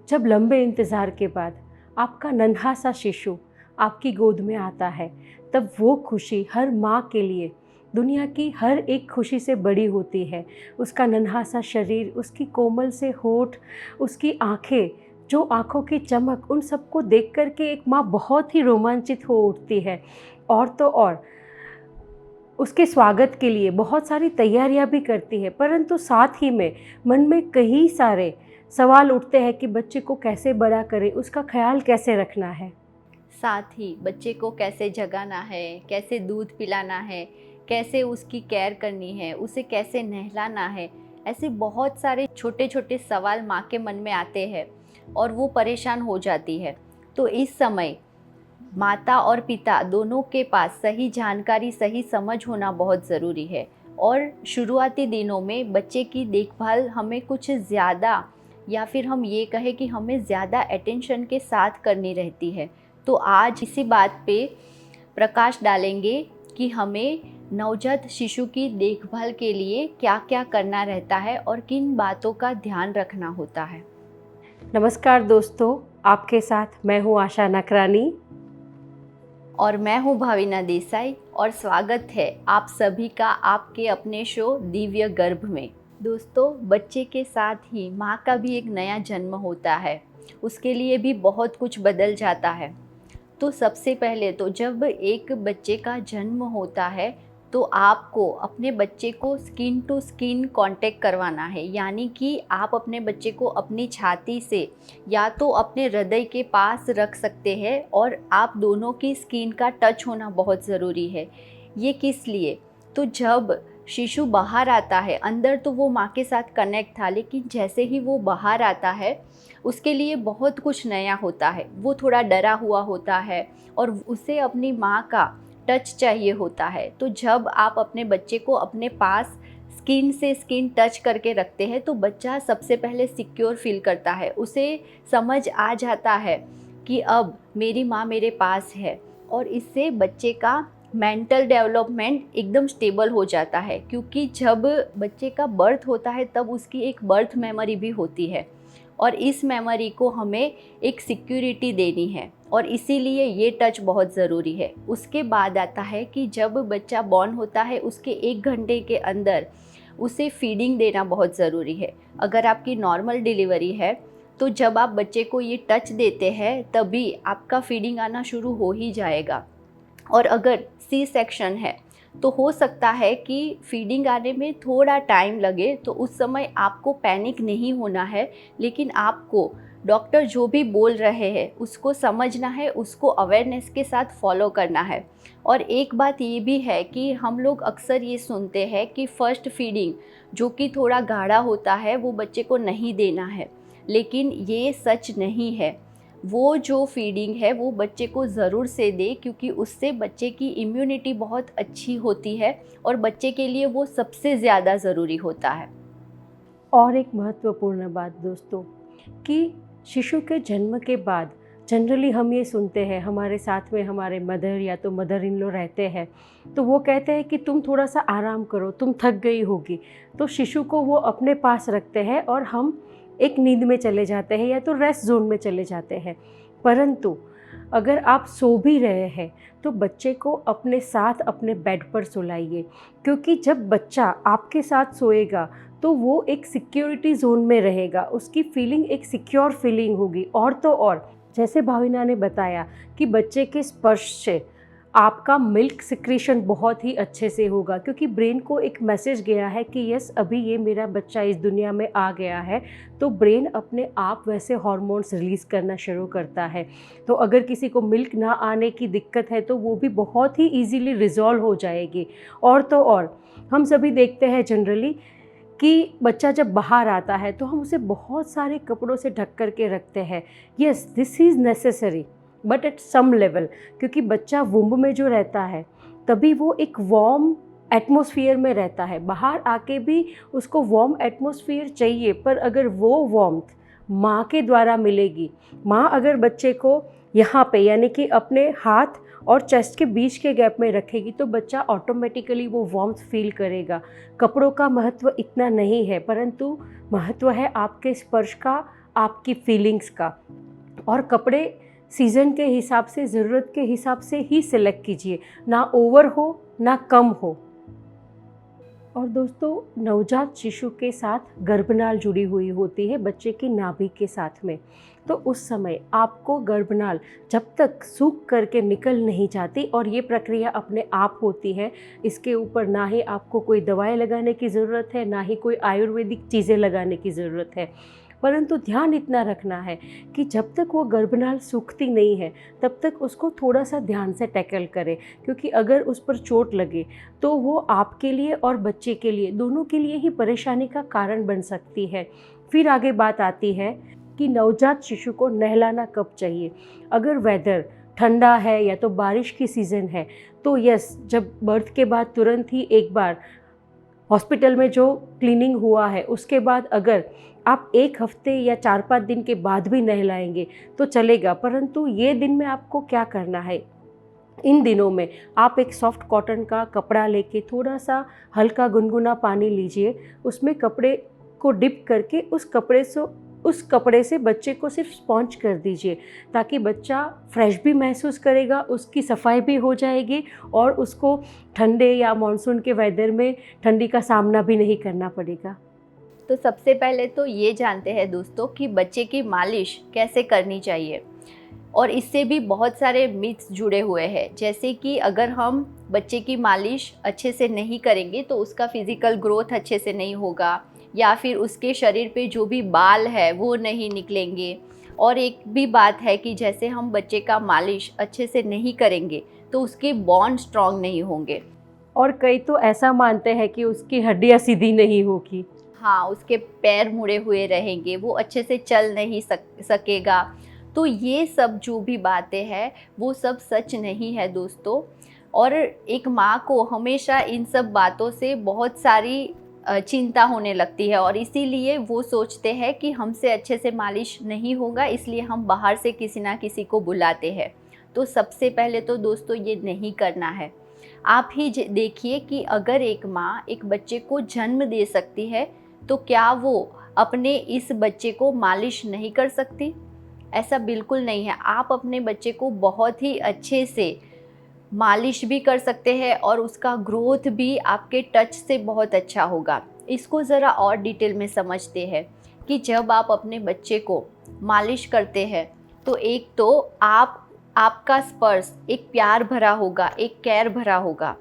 जब लंबे इंतज़ार के बाद आपका नन्हा सा शिशु आपकी गोद में आता है, तब वो खुशी हर माँ के लिए दुनिया की हर एक खुशी से बड़ी होती है। उसका नन्हा सा शरीर, उसकी कोमल से होठ, उसकी आँखें, जो आँखों की चमक, उन सबको देख कर के एक माँ बहुत ही रोमांचित हो उठती है। और तो और उसके स्वागत के लिए बहुत सारी तैयारियां भी करती है, परंतु साथ ही में मन में कई सारे सवाल उठते हैं कि बच्चे को कैसे बड़ा करें, उसका ख्याल कैसे रखना है। साथ ही बच्चे को कैसे जगाना है, कैसे दूध पिलाना है, कैसे उसकी केयर करनी है, उसे कैसे नहलाना है। ऐसे बहुत सारे छोटे छोटे सवाल माँ के मन में आते हैं और वो परेशान हो जाती है। तो इस समय माता और पिता दोनों के पास सही जानकारी, सही समझ होना बहुत ज़रूरी है। और शुरुआती दिनों में बच्चे की देखभाल हमें कुछ ज़्यादा, या फिर हम ये कहें कि हमें ज़्यादा अटेंशन के साथ करनी रहती है। तो आज इसी बात पे प्रकाश डालेंगे कि हमें नवजात शिशु की देखभाल के लिए क्या क्या करना रहता है और किन बातों का ध्यान रखना होता है। नमस्कार दोस्तों, आपके साथ मैं हूँ आशा नकरानी। और मैं हूँ भाविना देसाई और स्वागत है आप सभी का आपके अपने शो दिव्य गर्भ में। दोस्तों, बच्चे के साथ ही माँ का भी एक नया जन्म होता है, उसके लिए भी बहुत कुछ बदल जाता है। तो सबसे पहले तो जब एक बच्चे का जन्म होता है तो आपको अपने बच्चे को स्किन टू स्किन कांटेक्ट करवाना है, यानी कि आप अपने बच्चे को अपनी छाती से या तो अपने हृदय के पास रख सकते हैं और आप दोनों की स्किन का टच होना बहुत ज़रूरी है। ये किस लिए? तो जब शिशु बाहर आता है, अंदर तो वो माँ के साथ कनेक्ट था, लेकिन जैसे ही वो बाहर आता है उसके लिए बहुत कुछ नया होता है। वो थोड़ा डरा हुआ होता है और उसे अपनी माँ का टच चाहिए होता है। तो जब आप अपने बच्चे को अपने पास स्किन से स्किन टच करके रखते हैं तो बच्चा सबसे पहले सिक्योर फील करता है। उसे समझ आ जाता है कि अब मेरी माँ मेरे पास है, और इससे बच्चे का मेंटल डेवलपमेंट एकदम स्टेबल हो जाता है। क्योंकि जब बच्चे का बर्थ होता है तब उसकी एक बर्थ मेमोरी भी होती है और इस मेमोरी को हमें एक सिक्योरिटी देनी है, और इसीलिए ये टच बहुत ज़रूरी है। उसके बाद आता है कि जब बच्चा बॉर्न होता है उसके 1 घंटे के अंदर उसे फीडिंग देना बहुत ज़रूरी है। अगर आपकी नॉर्मल डिलीवरी है तो जब आप बच्चे को ये टच देते हैं तभी आपका फीडिंग आना शुरू हो ही जाएगा। और अगर सी सेक्शन है तो हो सकता है कि फीडिंग आने में थोड़ा टाइम लगे, तो उस समय आपको पैनिक नहीं होना है, लेकिन आपको डॉक्टर जो भी बोल रहे हैं उसको समझना है, उसको अवेयरनेस के साथ फॉलो करना है। और एक बात ये भी है कि हम लोग अक्सर ये सुनते हैं कि फ़र्स्ट फीडिंग जो कि थोड़ा गाढ़ा होता है वो बच्चे को नहीं देना है, लेकिन ये सच नहीं है। वो जो फीडिंग है वो बच्चे को ज़रूर से दे, क्योंकि उससे बच्चे की इम्यूनिटी बहुत अच्छी होती है और बच्चे के लिए वो सबसे ज़्यादा ज़रूरी होता है। और एक महत्वपूर्ण बात दोस्तों, कि शिशु के जन्म के बाद जनरली हम ये सुनते हैं, हमारे साथ में हमारे मदर या तो मदर इन लॉ रहते हैं, तो वो कहते हैं कि तुम थोड़ा सा आराम करो, तुम थक गई होगी। तो शिशु को वो अपने पास रखते हैं और हम एक नींद में चले जाते हैं या तो रेस्ट जोन में चले जाते हैं। परंतु अगर आप सो भी रहे हैं तो बच्चे को अपने साथ अपने बेड पर सुलाइए, क्योंकि जब बच्चा आपके साथ सोएगा तो वो एक सिक्योरिटी जोन में रहेगा, उसकी फीलिंग एक सिक्योर फीलिंग होगी। और तो और जैसे भाविना ने बताया कि बच्चे के स्पर्श से आपका मिल्क सिक्रीशन बहुत ही अच्छे से होगा, क्योंकि ब्रेन को एक मैसेज गया है कि यस, अभी ये मेरा बच्चा इस दुनिया में आ गया है। तो ब्रेन अपने आप वैसे हार्मोन्स रिलीज़ करना शुरू करता है। तो अगर किसी को मिल्क ना आने की दिक्कत है तो वो भी बहुत ही ईजीली रिजॉल्व हो जाएगी। और तो और हम सभी देखते हैं जनरली कि बच्चा जब बाहर आता है तो हम उसे बहुत सारे कपड़ों से ढक कर के रखते हैं। Yes, this is necessary, but at some level, क्योंकि बच्चा वुम्ब में जो रहता है तभी वो एक वार्म एटमॉस्फेयर में रहता है। बाहर आके भी उसको वार्म एटमॉस्फेयर चाहिए, पर अगर वो वार्मथ माँ के द्वारा मिलेगी, माँ अगर बच्चे को यहाँ पे यानी कि अपने हाथ और चेस्ट के बीच के गैप में रखेगी तो बच्चा ऑटोमेटिकली वो वार्मथ फील करेगा। कपड़ों का महत्व इतना नहीं है, परंतु महत्व है आपके स्पर्श का, आपकी फीलिंग्स का। और कपड़े सीज़न के हिसाब से, ज़रूरत के हिसाब से ही सिलेक्ट कीजिए, ना ओवर हो ना कम हो। और दोस्तों, नवजात शिशु के साथ गर्भनाल जुड़ी हुई होती है बच्चे की नाभि के साथ में। तो उस समय आपको गर्भनाल जब तक सूख करके निकल नहीं जाती, और ये प्रक्रिया अपने आप होती है, इसके ऊपर ना ही आपको कोई दवाई लगाने की ज़रूरत है, ना ही कोई आयुर्वेदिक चीज़ें लगाने की ज़रूरत है। परंतु ध्यान इतना रखना है कि जब तक वो गर्भनाल सूखती नहीं है तब तक उसको थोड़ा सा ध्यान से टैकल करें, क्योंकि अगर उस पर चोट लगे तो वो आपके लिए और बच्चे के लिए, दोनों के लिए ही परेशानी का कारण बन सकती है। फिर आगे बात आती है कि नवजात शिशु को नहलाना कब चाहिए। अगर वेदर ठंडा है या तो बारिश की सीज़न है तो यस, जब बर्थ के बाद तुरंत ही एक बार हॉस्पिटल में जो क्लीनिंग हुआ है उसके बाद अगर आप 1 हफ्ते या 4-5 दिन के बाद भी नहलाएंगे तो चलेगा। परंतु ये दिन में आपको क्या करना है, इन दिनों में आप एक सॉफ्ट कॉटन का कपड़ा लेके थोड़ा सा हल्का गुनगुना पानी लीजिए, उसमें कपड़े को डिप करके उस कपड़े से बच्चे को सिर्फ स्पॉन्ज कर दीजिए, ताकि बच्चा फ्रेश भी महसूस करेगा, उसकी सफाई भी हो जाएगी और उसको ठंडे या मानसून के वेदर में ठंडी का सामना भी नहीं करना पड़ेगा। तो सबसे पहले तो ये जानते हैं दोस्तों कि बच्चे की मालिश कैसे करनी चाहिए। और इससे भी बहुत सारे मिथ्स जुड़े हुए हैं, जैसे कि अगर हम बच्चे की मालिश अच्छे से नहीं करेंगे तो उसका फिज़िकल ग्रोथ अच्छे से नहीं होगा, या फिर उसके शरीर पे जो भी बाल है वो नहीं निकलेंगे। और एक भी बात है कि जैसे हम बच्चे का मालिश अच्छे से नहीं करेंगे तो उसके बॉन्ड स्ट्रॉन्ग नहीं होंगे। और कई तो ऐसा मानते हैं कि उसकी हड्डियाँ सीधी नहीं होगी। हाँ, उसके पैर मुड़े हुए रहेंगे, वो अच्छे से चल नहीं सकेगा। तो ये सब जो भी बातें हैं वो सब सच नहीं है दोस्तों। और एक माँ को हमेशा इन सब बातों से बहुत सारी चिंता होने लगती है, और इसीलिए वो सोचते हैं कि हमसे अच्छे से मालिश नहीं होगा, इसलिए हम बाहर से किसी ना किसी को बुलाते हैं। तो सबसे पहले तो दोस्तों ये नहीं करना है। आप ही देखिए कि अगर एक माँ एक बच्चे को जन्म दे सकती है तो क्या वो अपने इस बच्चे को मालिश नहीं कर सकती? ऐसा बिल्कुल नहीं है। आप अपने बच्चे को बहुत ही अच्छे से मालिश भी कर सकते हैं और उसका ग्रोथ भी आपके टच से बहुत अच्छा होगा। इसको ज़रा और डिटेल में समझते हैं कि जब आप अपने बच्चे को मालिश करते हैं तो एक तो आपका स्पर्श एक प्यार भरा होगा, एक केयर भरा होगा,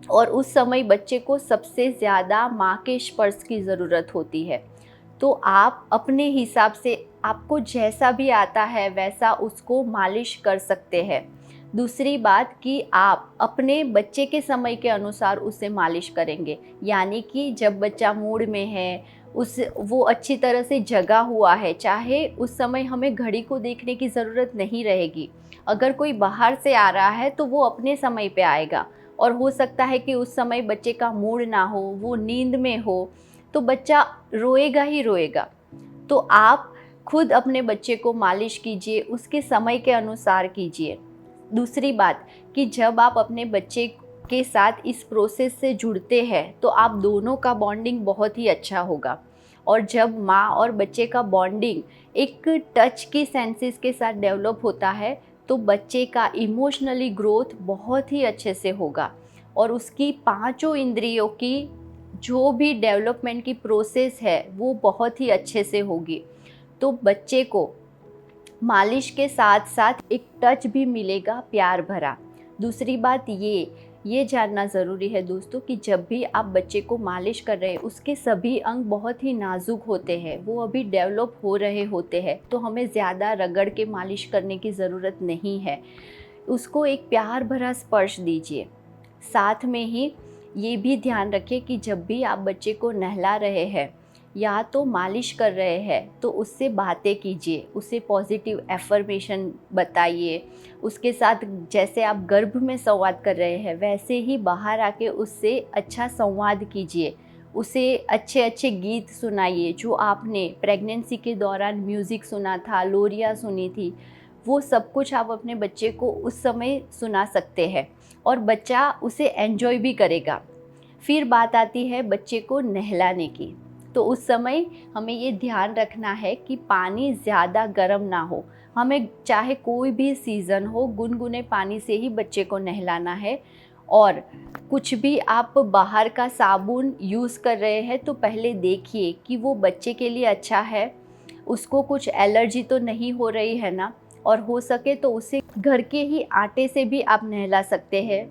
और उस समय बच्चे को सबसे ज़्यादा माँ के स्पर्श की ज़रूरत होती है। तो आप अपने हिसाब से, आपको जैसा भी आता है वैसा उसको मालिश कर सकते हैं। दूसरी बात कि आप अपने बच्चे के समय के अनुसार उसे मालिश करेंगे, यानी कि जब बच्चा मूड में है, वो अच्छी तरह से जगा हुआ है, चाहे उस समय हमें घड़ी को देखने की ज़रूरत नहीं रहेगी। अगर कोई बाहर से आ रहा है तो वो अपने समय पे आएगा, और हो सकता है कि उस समय बच्चे का मूड ना हो, वो नींद में हो, तो बच्चा रोएगा ही रोएगा। तो आप खुद अपने बच्चे को मालिश कीजिए, उसके समय के अनुसार कीजिए। दूसरी बात कि जब आप अपने बच्चे के साथ इस प्रोसेस से जुड़ते हैं तो आप दोनों का बॉन्डिंग बहुत ही अच्छा होगा। और जब माँ और बच्चे का बॉन्डिंग एक टच की सेंसेस के साथ डेवलप होता है तो बच्चे का इमोशनली ग्रोथ बहुत ही अच्छे से होगा, और उसकी 5 इंद्रियों की जो भी डेवलपमेंट की प्रोसेस है वो बहुत ही अच्छे से होगी। तो बच्चे को मालिश के साथ साथ एक टच भी मिलेगा प्यार भरा। दूसरी बात ये जानना ज़रूरी है दोस्तों कि जब भी आप बच्चे को मालिश कर रहे हैं उसके सभी अंग बहुत ही नाजुक होते हैं, वो अभी डेवलप हो रहे होते हैं, तो हमें ज़्यादा रगड़ के मालिश करने की ज़रूरत नहीं है। उसको एक प्यार भरा स्पर्श दीजिए। साथ में ही ये भी ध्यान रखें कि जब भी आप बच्चे को नहला रहे हैं या तो मालिश कर रहे हैं तो उससे बातें कीजिए, उसे पॉजिटिव एफर्मेशन बताइए। उसके साथ जैसे आप गर्भ में संवाद कर रहे हैं वैसे ही बाहर आके उससे अच्छा संवाद कीजिए। उसे अच्छे अच्छे गीत सुनाइए जो आपने प्रेगनेंसी के दौरान म्यूज़िक सुना था, लोरियाँ सुनी थी, वो सब कुछ आप अपने बच्चे को उस समय सुना सकते हैं और बच्चा उसे एंजॉय भी करेगा। फिर बात आती है बच्चे को नहलाने की। तो उस समय हमें ये ध्यान रखना है कि पानी ज़्यादा गर्म ना हो। हमें चाहे कोई भी सीज़न हो, गुनगुने पानी से ही बच्चे को नहलाना है। और कुछ भी आप बाहर का साबुन यूज़ कर रहे हैं तो पहले देखिए कि वो बच्चे के लिए अच्छा है, उसको कुछ एलर्जी तो नहीं हो रही है ना। और हो सके तो उसे घर के ही आटे से भी आप नहला सकते हैं,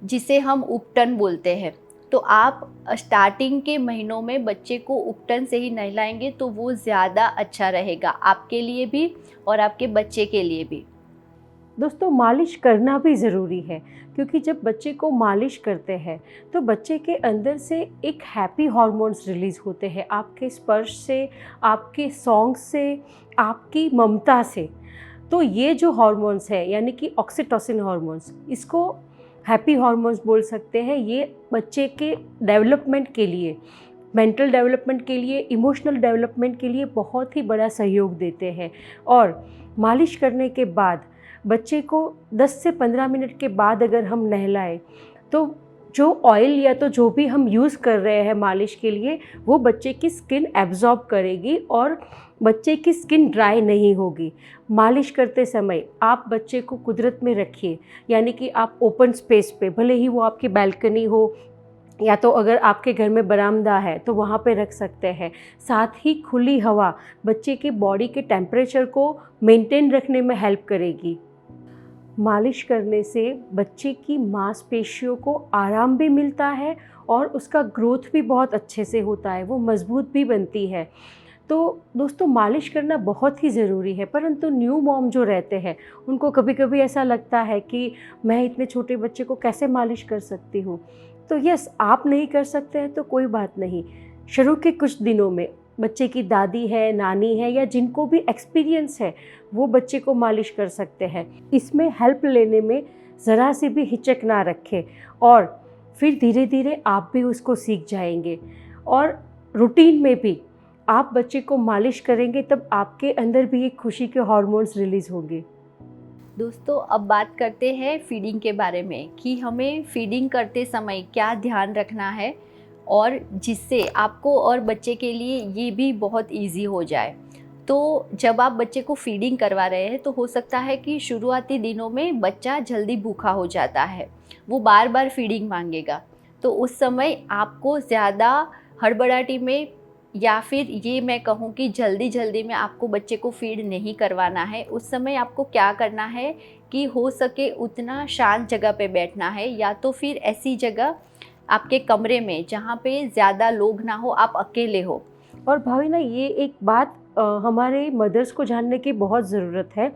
जिसे हम उपटन बोलते हैं। तो आप स्टार्टिंग के महीनों में बच्चे को उपटन से ही नहलाएंगे तो वो ज़्यादा अच्छा रहेगा आपके लिए भी और आपके बच्चे के लिए भी। दोस्तों, मालिश करना भी ज़रूरी है, क्योंकि जब बच्चे को मालिश करते हैं तो बच्चे के अंदर से एक हैप्पी हार्मोन्स रिलीज़ होते हैं, आपके स्पर्श से, आपके सॉन्ग से, आपकी ममता से। तो ये जो हार्मोन्स है, यानी कि ऑक्सीटोसिन हार्मोन्स, इसको हैप्पी हार्मोन्स बोल सकते हैं। ये बच्चे के डेवलपमेंट के लिए, मेंटल डेवलपमेंट के लिए, इमोशनल डेवलपमेंट के लिए बहुत ही बड़ा सहयोग देते हैं। और मालिश करने के बाद बच्चे को 10 से 15 मिनट के बाद अगर हम नहलाएं तो जो ऑयल या तो जो भी हम यूज़ कर रहे हैं मालिश के लिए, वो बच्चे की स्किन एब्जॉर्ब करेगी और बच्चे की स्किन ड्राई नहीं होगी। मालिश करते समय आप बच्चे को कुदरत में रखिए, यानी कि आप ओपन स्पेस पे, भले ही वो आपकी बैल्कनी हो या तो अगर आपके घर में बरामदा है तो वहाँ पे रख सकते हैं। साथ ही खुली हवा बच्चे के बॉडी के टेम्परेचर को मेंटेन रखने में हेल्प करेगी। मालिश करने से बच्चे की मांसपेशियों को आराम भी मिलता है और उसका ग्रोथ भी बहुत अच्छे से होता है, वो मज़बूत भी बनती है। तो दोस्तों, मालिश करना बहुत ही ज़रूरी है, परंतु न्यू मॉम जो रहते हैं उनको कभी कभी ऐसा लगता है कि मैं इतने छोटे बच्चे को कैसे मालिश कर सकती हूँ। तो यस, आप नहीं कर सकते हैं तो कोई बात नहीं। शुरू के कुछ दिनों में बच्चे की दादी है, नानी है, या जिनको भी एक्सपीरियंस है, वो बच्चे को मालिश कर सकते हैं। इसमें हेल्प लेने में ज़रा सी भी हिचक ना रखें और फिर धीरे धीरे आप भी उसको सीख जाएंगे। और रूटीन में भी आप बच्चे को मालिश करेंगे तब आपके अंदर भी एक खुशी के हार्मोन्स रिलीज़ होंगे। दोस्तों, अब बात करते हैं फीडिंग के बारे में कि हमें फीडिंग करते समय क्या ध्यान रखना है और जिससे आपको और बच्चे के लिए ये भी बहुत इजी हो जाए। तो जब आप बच्चे को फीडिंग करवा रहे हैं तो हो सकता है कि शुरुआती दिनों में बच्चा जल्दी भूखा हो जाता है, वो बार बार फीडिंग मांगेगा। तो उस समय आपको ज़्यादा हड़बड़ाहटी में या फिर ये मैं कहूँ कि जल्दी जल्दी में आपको बच्चे को फीड नहीं करवाना है। उस समय आपको क्या करना है कि हो सके उतना शांत जगह पे बैठना है, या तो फिर ऐसी जगह आपके कमरे में जहाँ पे ज़्यादा लोग ना हो, आप अकेले हो। और भाभी ना, ये एक बात हमारे मदर्स को जानने की बहुत ज़रूरत है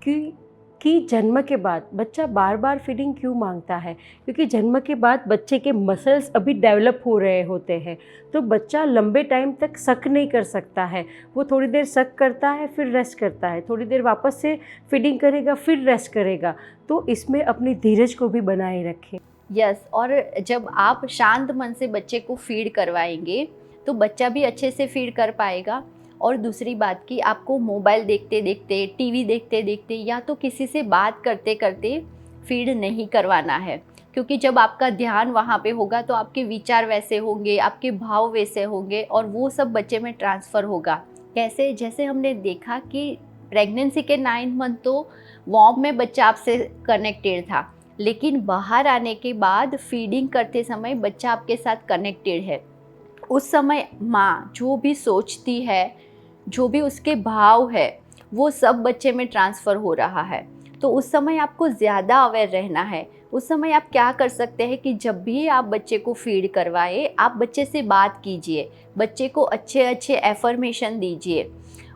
कि जन्म के बाद बच्चा बार बार फीडिंग क्यों मांगता है। क्योंकि जन्म के बाद बच्चे के मसल्स अभी डेवलप हो रहे होते हैं, तो बच्चा लंबे टाइम तक सक नहीं कर सकता है। वो थोड़ी देर सक करता है, फिर रेस्ट करता है, थोड़ी देर वापस से फीडिंग करेगा, फिर रेस्ट करेगा। तो इसमें अपनी धीरज को भी बनाए रखें। यस, और जब आप शांत मन से बच्चे को फीड करवाएंगे तो बच्चा भी अच्छे से फीड कर पाएगा। और दूसरी बात कि आपको मोबाइल देखते देखते, टीवी देखते देखते या तो किसी से बात करते करते फीड नहीं करवाना है, क्योंकि जब आपका ध्यान वहाँ पे होगा तो आपके विचार वैसे होंगे, आपके भाव वैसे होंगे और वो सब बच्चे में ट्रांसफ़र होगा। कैसे? जैसे हमने देखा कि प्रेगनेंसी के 9 मंथ तो वॉर्म में बच्चा आपसे कनेक्टेड था, लेकिन बाहर आने के बाद फीडिंग करते समय बच्चा आपके साथ कनेक्टेड है। उस समय माँ जो भी सोचती है, जो भी उसके भाव है, वो सब बच्चे में ट्रांसफ़र हो रहा है। तो उस समय आपको ज़्यादा अवेयर रहना है। उस समय आप क्या कर सकते हैं कि जब भी आप बच्चे को फीड करवाए, आप बच्चे से बात कीजिए, बच्चे को अच्छे अच्छे एफर्मेशन दीजिए,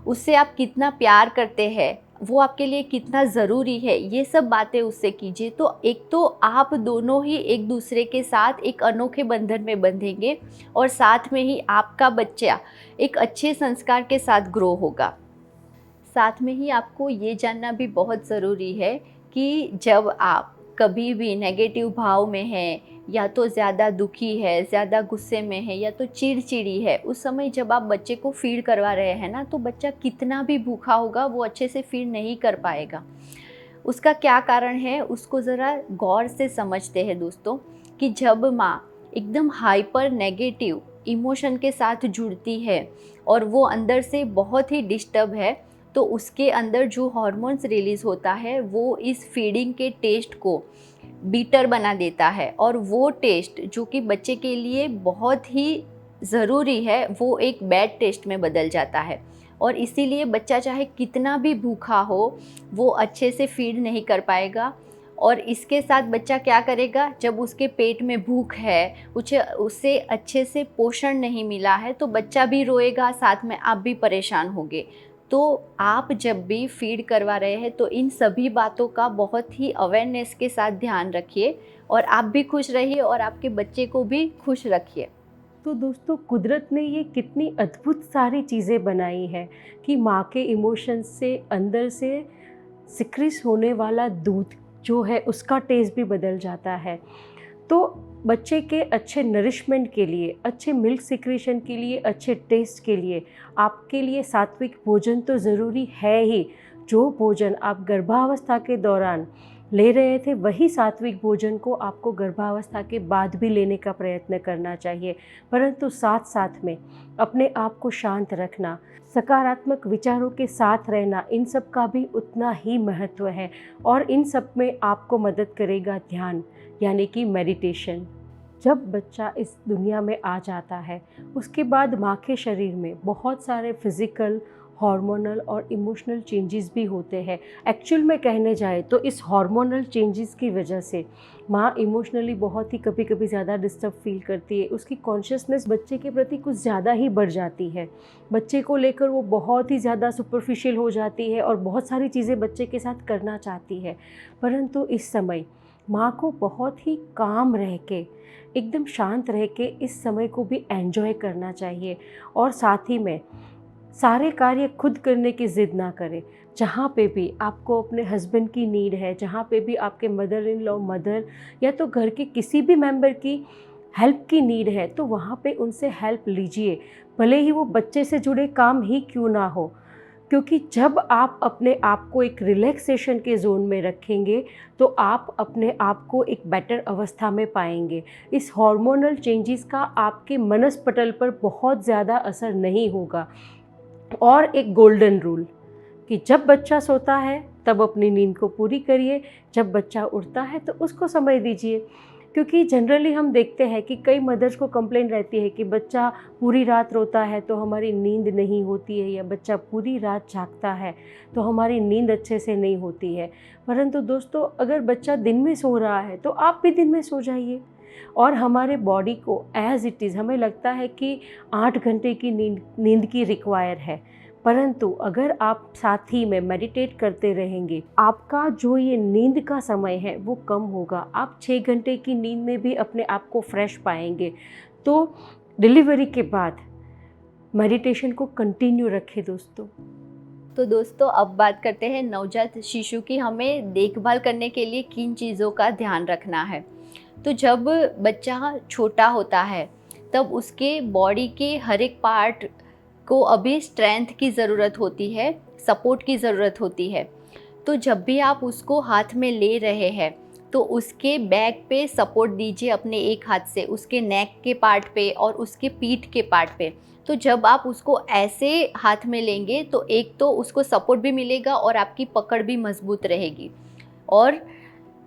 उससे आप कितना प्यार करते हैं, वो आपके लिए कितना ज़रूरी है, ये सब बातें उससे कीजिए। तो एक तो आप दोनों ही एक दूसरे के साथ एक अनोखे बंधन में बंधेंगे और साथ में ही आपका बच्चा एक अच्छे संस्कार के साथ ग्रो होगा। साथ में ही आपको ये जानना भी बहुत ज़रूरी है कि जब आप कभी भी नेगेटिव भाव में हैं, या तो ज़्यादा दुखी है, ज़्यादा गुस्से में है, या तो चिड़चिड़ी है, उस समय जब आप बच्चे को फीड करवा रहे हैं ना, तो बच्चा कितना भी भूखा होगा वो अच्छे से फीड नहीं कर पाएगा। उसका क्या कारण है, उसको ज़रा गौर से समझते हैं दोस्तों। कि जब माँ एकदम हाइपर नेगेटिव इमोशन के साथ जुड़ती है और वो अंदर से बहुत ही डिस्टर्ब है, तो उसके अंदर जो हार्मोन्स रिलीज़ होता है वो इस फीडिंग के टेस्ट को बीटर बना देता है, और वो टेस्ट जो कि बच्चे के लिए बहुत ही ज़रूरी है वो एक बैड टेस्ट में बदल जाता है। और इसीलिए बच्चा चाहे कितना भी भूखा हो वो अच्छे से फीड नहीं कर पाएगा। और इसके साथ बच्चा क्या करेगा, जब उसके पेट में भूख है, उसे अच्छे से पोषण नहीं मिला है, तो बच्चा भी रोएगा, साथ में आप भी परेशान होगे। तो आप जब भी फीड करवा रहे हैं तो इन सभी बातों का बहुत ही अवेयरनेस के साथ ध्यान रखिए, और आप भी खुश रहिए और आपके बच्चे को भी खुश रखिए। तो दोस्तों, कुदरत ने ये कितनी अद्भुत सारी चीज़ें बनाई हैं कि माँ के इमोशंस से अंदर से सिक्रिस होने वाला दूध जो है उसका टेस्ट भी बदल जाता है। तो बच्चे के अच्छे नरिशमेंट के लिए, अच्छे मिल्क सिक्रेशन के लिए, अच्छे टेस्ट के लिए आपके लिए सात्विक भोजन तो ज़रूरी है ही। जो भोजन आप गर्भावस्था के दौरान ले रहे थे वही सात्विक भोजन को आपको गर्भावस्था के बाद भी लेने का प्रयत्न करना चाहिए, परंतु साथ साथ में अपने आप को शांत रखना, सकारात्मक विचारों के साथ रहना, इन सब का भी उतना ही महत्व है। और इन सब में आपको मदद करेगा ध्यान, यानी कि मेडिटेशन। जब बच्चा इस दुनिया में आ जाता है उसके बाद माँ के शरीर में बहुत सारे फिज़िकल, हार्मोनल और इमोशनल चेंजेस भी होते हैं। एक्चुअल में कहने जाए तो इस हार्मोनल चेंजेस की वजह से माँ इमोशनली बहुत ही कभी कभी ज़्यादा डिस्टर्ब फील करती है। उसकी कॉन्शियसनेस बच्चे के प्रति कुछ ज़्यादा ही बढ़ जाती है। बच्चे को लेकर वो बहुत ही ज़्यादा सुपरफिशियल हो जाती है और बहुत सारी चीज़ें बच्चे के साथ करना चाहती है। परंतु इस समय माँ को बहुत ही काम रह के, एकदम शांत रह के इस समय को भी एंजॉय करना चाहिए। और साथ ही में सारे कार्य खुद करने की ज़िद ना करें। जहाँ पे भी आपको अपने हस्बैंड की नीड है, जहाँ पे भी आपके मदर इन लॉ, मदर या तो घर के किसी भी मेंबर की हेल्प की नीड है, तो वहाँ पे उनसे हेल्प लीजिए, भले ही वो बच्चे से जुड़े काम ही क्यों ना हो। क्योंकि जब आप अपने आप को एक रिलैक्सेशन के जोन में रखेंगे तो आप अपने आप को एक बेटर अवस्था में पाएंगे। इस हार्मोनल चेंजेस का आपके मनस्पटल पर बहुत ज़्यादा असर नहीं होगा। और एक गोल्डन रूल कि जब बच्चा सोता है तब अपनी नींद को पूरी करिए, जब बच्चा उठता है तो उसको समय दीजिए। क्योंकि जनरली हम देखते हैं कि कई मदर्स को कंप्लेंट रहती है कि बच्चा पूरी रात रोता है तो हमारी नींद नहीं होती है, या बच्चा पूरी रात जागता है तो हमारी नींद अच्छे से नहीं होती है। परंतु दोस्तों, अगर बच्चा दिन में सो रहा है तो आप भी दिन में सो जाइए। और हमारे बॉडी को एज इट इज़ हमें लगता है कि 8 घंटे की नींद की रिक्वायर है, परंतु अगर आप साथ ही में मेडिटेट करते रहेंगे, आपका जो ये नींद का समय है वो कम होगा। आप 6 घंटे की नींद में भी अपने आप को फ्रेश पाएंगे। तो डिलीवरी के बाद मेडिटेशन को कंटिन्यू रखें दोस्तों। तो दोस्तों, अब बात करते हैं नवजात शिशु की हमें देखभाल करने के लिए किन चीज़ों का ध्यान रखना है। तो जब बच्चा छोटा होता है तब उसके बॉडी के हर एक पार्ट को अभी स्ट्रेंथ की ज़रूरत होती है, सपोर्ट की ज़रूरत होती है। तो जब भी आप उसको हाथ में ले रहे हैं तो उसके बैक पे सपोर्ट दीजिए अपने एक हाथ से, उसके नेक के पार्ट पे और उसके पीठ के पार्ट पे। तो जब आप उसको ऐसे हाथ में लेंगे तो एक तो उसको सपोर्ट भी मिलेगा और आपकी पकड़ भी मजबूत रहेगी। और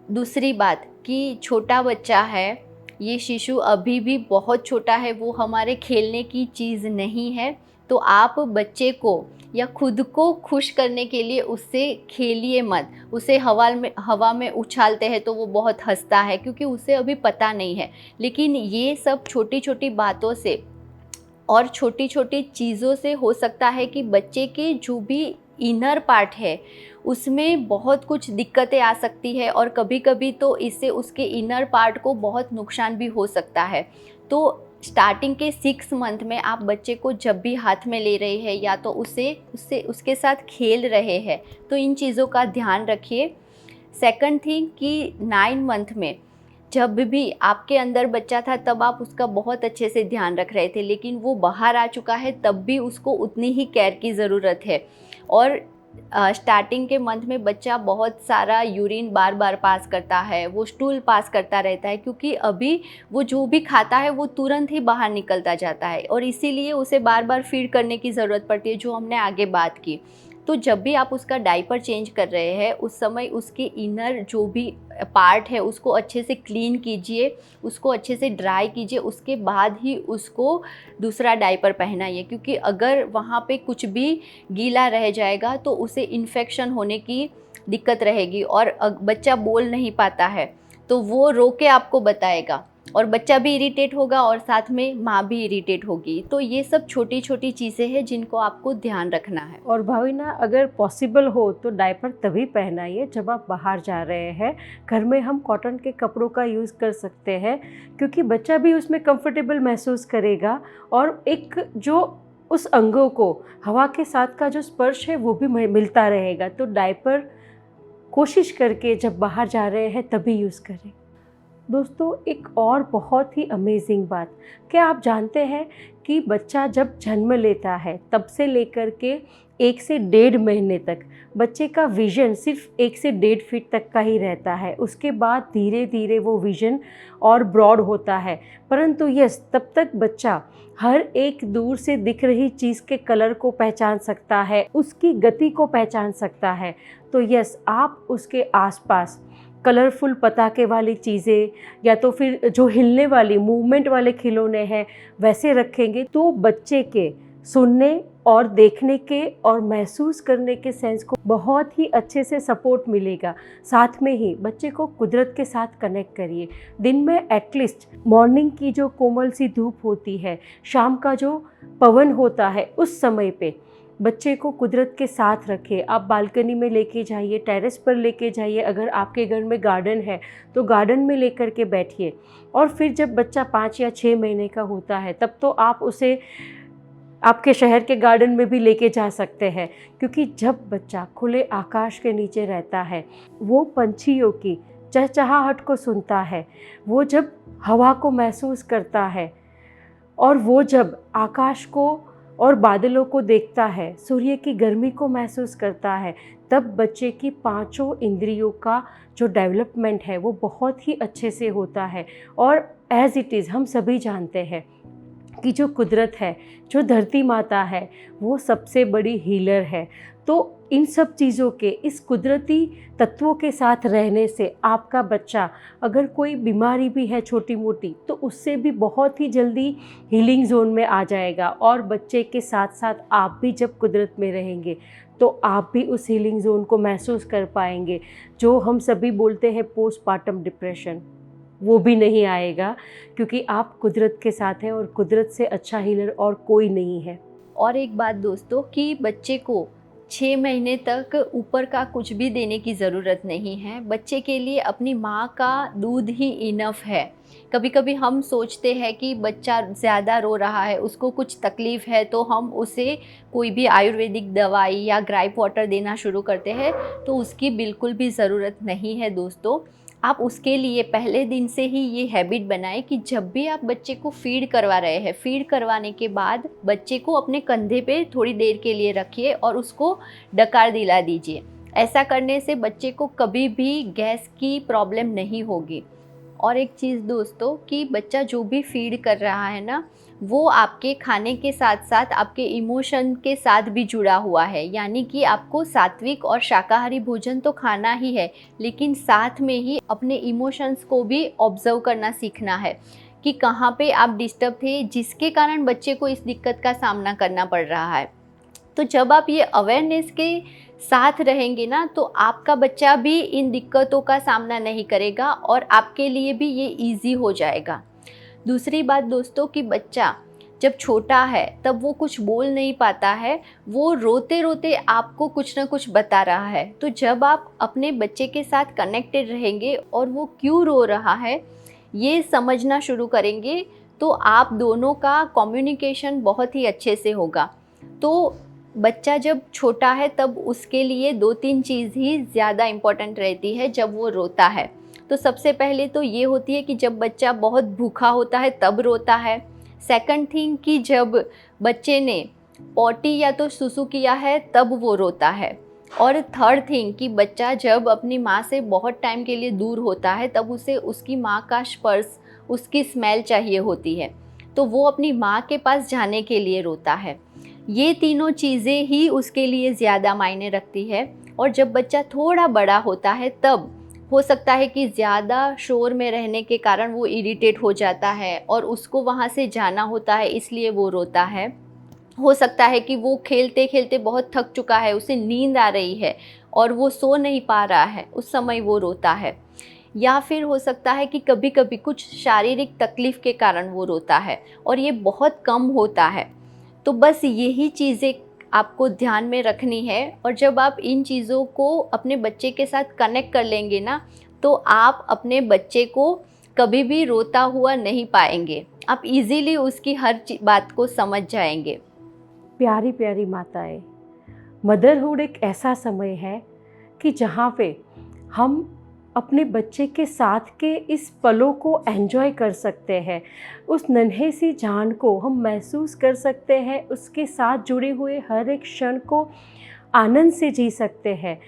दूसरी बात कि छोटा बच्चा है, ये शिशु अभी भी बहुत छोटा है, वो हमारे खेलने की चीज़ नहीं है। तो आप बच्चे को या खुद को खुश करने के लिए उससे खेलिए मत। उसे हवा में उछालते हैं तो वो बहुत हंसता है क्योंकि उसे अभी पता नहीं है। लेकिन ये सब छोटी छोटी बातों से और छोटी छोटी चीज़ों से हो सकता है कि बच्चे के जो भी इनर पार्ट है उसमें बहुत कुछ दिक्कतें आ सकती है, और कभी कभी तो इससे उसके इनर पार्ट को बहुत नुकसान भी हो सकता है। तो स्टार्टिंग के 6 मंथ में आप बच्चे को जब भी हाथ में ले रहे हैं या तो उसके साथ खेल रहे हैं तो इन चीज़ों का ध्यान रखिए। सेकंड थिंग कि 9 मंथ में जब भी आपके अंदर बच्चा था तब आप उसका बहुत अच्छे से ध्यान रख रहे थे, लेकिन वो बाहर आ चुका है तब भी उसको उतनी ही केयर की ज़रूरत है। और स्टार्टिंग के मंथ में बच्चा बहुत सारा यूरिन बार बार पास करता है, वो स्टूल पास करता रहता है, क्योंकि अभी वो जो भी खाता है वो तुरंत ही बाहर निकलता जाता है और इसीलिए उसे बार बार फीड करने की ज़रूरत पड़ती है, जो हमने आगे बात की। तो जब भी आप उसका डायपर चेंज कर रहे हैं उस समय उसके इनर जो भी पार्ट है उसको अच्छे से क्लीन कीजिए, उसको अच्छे से ड्राई कीजिए, उसके बाद ही उसको दूसरा डायपर पहनाइए, क्योंकि अगर वहाँ पे कुछ भी गीला रह जाएगा तो उसे इन्फेक्शन होने की दिक्कत रहेगी और बच्चा बोल नहीं पाता है तो वो रो के आपको बताएगा और बच्चा भी इरिटेट होगा और साथ में माँ भी इरिटेट होगी। तो ये सब छोटी छोटी चीज़ें हैं जिनको आपको ध्यान रखना है। और भाविना, अगर पॉसिबल हो तो डायपर तभी पहनाइए जब आप बाहर जा रहे हैं। घर में हम कॉटन के कपड़ों का यूज़ कर सकते हैं, क्योंकि बच्चा भी उसमें कंफर्टेबल महसूस करेगा और एक जो उस अंगों को हवा के साथ का जो स्पर्श है वो भी मिलता रहेगा। तो डायपर कोशिश करके जब बाहर जा रहे हैं तभी यूज़ करें। दोस्तों, एक और बहुत ही अमेजिंग बात, क्या आप जानते हैं कि बच्चा जब जन्म लेता है तब से लेकर के 1 से 1.5 महीने तक बच्चे का विज़न सिर्फ 1 से 1.5 फीट तक का ही रहता है। उसके बाद धीरे धीरे वो विज़न और ब्रॉड होता है। परंतु यस, तब तक बच्चा हर एक दूर से दिख रही चीज़ के कलर को पहचान सकता है, उसकी गति को पहचान सकता है। तो यस, आप उसके आसपास कलरफुल पताके वाली चीज़ें या तो फिर जो हिलने वाली मूवमेंट वाले खिलौने हैं वैसे रखेंगे तो बच्चे के सुनने और देखने के और महसूस करने के सेंस को बहुत ही अच्छे से सपोर्ट मिलेगा। साथ में ही बच्चे को कुदरत के साथ कनेक्ट करिए। दिन में एटलीस्ट मॉर्निंग की जो कोमल सी धूप होती है, शाम का जो पवन होता है, उस समय पे बच्चे को कुदरत के साथ रखें। आप बालकनी में लेके जाइए, टेरेस पर लेके जाइए, अगर आपके घर में गार्डन है तो गार्डन में लेकर के बैठिए। और फिर जब बच्चा 5 या 6 महीने का होता है तब तो आप उसे आपके शहर के गार्डन में भी लेके जा सकते हैं, क्योंकि जब बच्चा खुले आकाश के नीचे रहता है, वो पंछियों की चहचहाहट को सुनता है, वो जब हवा को महसूस करता है और वो जब आकाश को और बादलों को देखता है, सूर्य की गर्मी को महसूस करता है, तब बच्चे की 5 इंद्रियों का जो डेवलपमेंट है वो बहुत ही अच्छे से होता है। और एज़ इट इज़ हम सभी जानते हैं कि जो कुदरत है, जो धरती माता है, वो सबसे बड़ी हीलर है। तो इन सब चीज़ों के, इस कुदरती तत्वों के साथ रहने से आपका बच्चा अगर कोई बीमारी भी है छोटी मोटी तो उससे भी बहुत ही जल्दी हीलिंग जोन में आ जाएगा। और बच्चे के साथ साथ आप भी जब कुदरत में रहेंगे तो आप भी उस हीलिंग जोन को महसूस कर पाएंगे। जो हम सभी बोलते हैं पोस्टपार्टम डिप्रेशन, वो भी नहीं आएगा, क्योंकि आप कुदरत के साथ हैं और कुदरत से अच्छा हीलर और कोई नहीं है। और एक बात दोस्तों, कि बच्चे को 6 महीने तक ऊपर का कुछ भी देने की ज़रूरत नहीं है। बच्चे के लिए अपनी माँ का दूध ही इनफ है। कभी कभी हम सोचते हैं कि बच्चा ज़्यादा रो रहा है, उसको कुछ तकलीफ़ है, तो हम उसे कोई भी आयुर्वेदिक दवाई या ग्राइप वाटर देना शुरू करते हैं, तो उसकी बिल्कुल भी ज़रूरत नहीं है दोस्तों। आप उसके लिए पहले दिन से ही ये हैबिट बनाएं कि जब भी आप बच्चे को फीड करवा रहे हैं, फीड करवाने के बाद बच्चे को अपने कंधे पे थोड़ी देर के लिए रखिए और उसको डकार दिला दीजिए। ऐसा करने से बच्चे को कभी भी गैस की प्रॉब्लम नहीं होगी। और एक चीज़ दोस्तों, कि बच्चा जो भी फीड कर रहा है ना, वो आपके खाने के साथ साथ आपके इमोशन के साथ भी जुड़ा हुआ है। यानी कि आपको सात्विक और शाकाहारी भोजन तो खाना ही है, लेकिन साथ में ही अपने इमोशंस को भी ऑब्जर्व करना सीखना है कि कहाँ पे आप डिस्टर्ब थे, जिसके कारण बच्चे को इस दिक्कत का सामना करना पड़ रहा है। तो जब आप ये अवेयरनेस के साथ रहेंगे ना, तो आपका बच्चा भी इन दिक्कतों का सामना नहीं करेगा और आपके लिए भी ये इजी हो जाएगा। दूसरी बात दोस्तों, कि बच्चा जब छोटा है तब वो कुछ बोल नहीं पाता है, वो रोते रोते आपको कुछ ना कुछ बता रहा है। तो जब आप अपने बच्चे के साथ कनेक्टेड रहेंगे और वो क्यों रो रहा है ये समझना शुरू करेंगे, तो आप दोनों का कम्युनिकेशन बहुत ही अच्छे से होगा। तो बच्चा जब छोटा है तब उसके लिए 2-3 चीज़ ही ज़्यादा इम्पॉर्टेंट रहती है जब वो रोता है। तो सबसे पहले तो ये होती है कि जब बच्चा बहुत भूखा होता है तब रोता है। सेकंड थिंग, कि जब बच्चे ने पॉटी या तो सुसु किया है तब वो रोता है। और थर्ड थिंग कि बच्चा जब अपनी माँ से बहुत टाइम के लिए दूर होता है तब उसे उसकी माँ का स्पर्श, उसकी स्मेल चाहिए होती है, तो वो अपनी माँ के पास जाने के लिए रोता है। ये तीनों चीज़ें ही उसके लिए ज़्यादा मायने रखती है। और जब बच्चा थोड़ा बड़ा होता है तब हो सकता है कि ज़्यादा शोर में रहने के कारण वो इरिटेट हो जाता है और उसको वहाँ से जाना होता है, इसलिए वो रोता है। हो सकता है कि वो खेलते खेलते बहुत थक चुका है, उसे नींद आ रही है और वो सो नहीं पा रहा है, उस समय वो रोता है। या फिर हो सकता है कि कभी कभी कुछ शारीरिक तकलीफ़ के कारण वो रोता है और ये बहुत कम होता है। तो बस यही चीज़ें आपको ध्यान में रखनी है। और जब आप इन चीज़ों को अपने बच्चे के साथ कनेक्ट कर लेंगे ना, तो आप अपने बच्चे को कभी भी रोता हुआ नहीं पाएंगे। आप इजीली उसकी हर बात को समझ जाएंगे। प्यारी प्यारी माताएं, मदरहुड एक ऐसा समय है कि जहाँ पे हम अपने बच्चे के साथ के इस पलों को एंजॉय कर सकते हैं। उस नन्हे सी जान को हम महसूस कर सकते हैं, उसके साथ जुड़े हुए हर एक क्षण को आनंद से जी सकते हैं।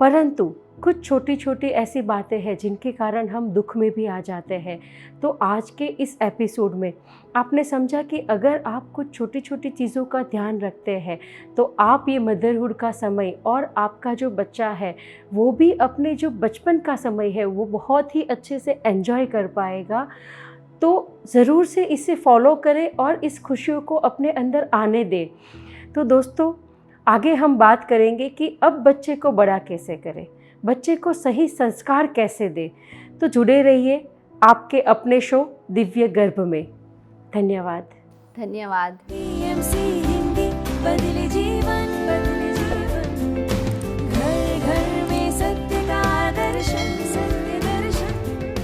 परंतु कुछ छोटी छोटी ऐसी बातें हैं जिनके कारण हम दुख में भी आ जाते हैं। तो आज के इस एपिसोड में आपने समझा कि अगर आप कुछ छोटी छोटी चीज़ों का ध्यान रखते हैं तो आप ये मदरहुड का समय और आपका जो बच्चा है वो भी अपने जो बचपन का समय है वो बहुत ही अच्छे से एंजॉय कर पाएगा। तो ज़रूर से इसे फॉलो करें और इस खुशियों को अपने अंदर आने दें। तो दोस्तों, आगे हम बात करेंगे कि अब बच्चे को बड़ा कैसे करें, बच्चे को सही संस्कार कैसे दें। तो जुड़े रहिए आपके अपने शो दिव्य गर्भ में। धन्यवाद। धन्यवाद। PMC हिंदी बदले जीवन बदले